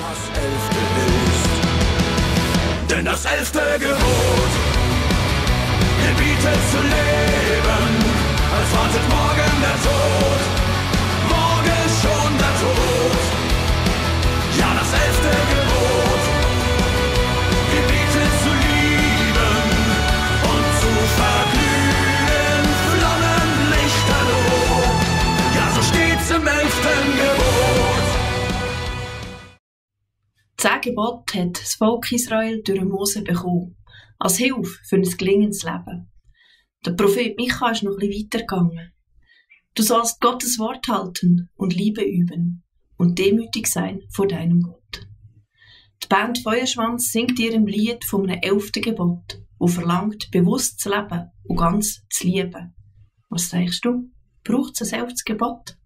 das 11. ist. Denn das 11. Gebot gebietet zu leben, als wartet morgen der Tod. Morgen schon der Tod. Ja, das 11. Gebot gebietet zu lieben und zu verglühen, Flammenlichterloh. Ja, so steht's im 11. Gebot. 10 Gebote hat das Volk Israel durch Mose bekommen, als Hilfe für ein gelingendes Leben. Der Prophet Micha ist noch ein bisschen weitergegangen. Du sollst Gottes Wort halten und Liebe üben und demütig sein vor deinem Gott. Die Band Feuerschwanz singt ihrem Lied von einem 11. Gebot, das verlangt, bewusst zu leben und ganz zu lieben. Was denkst du? Braucht es ein 11. Gebot?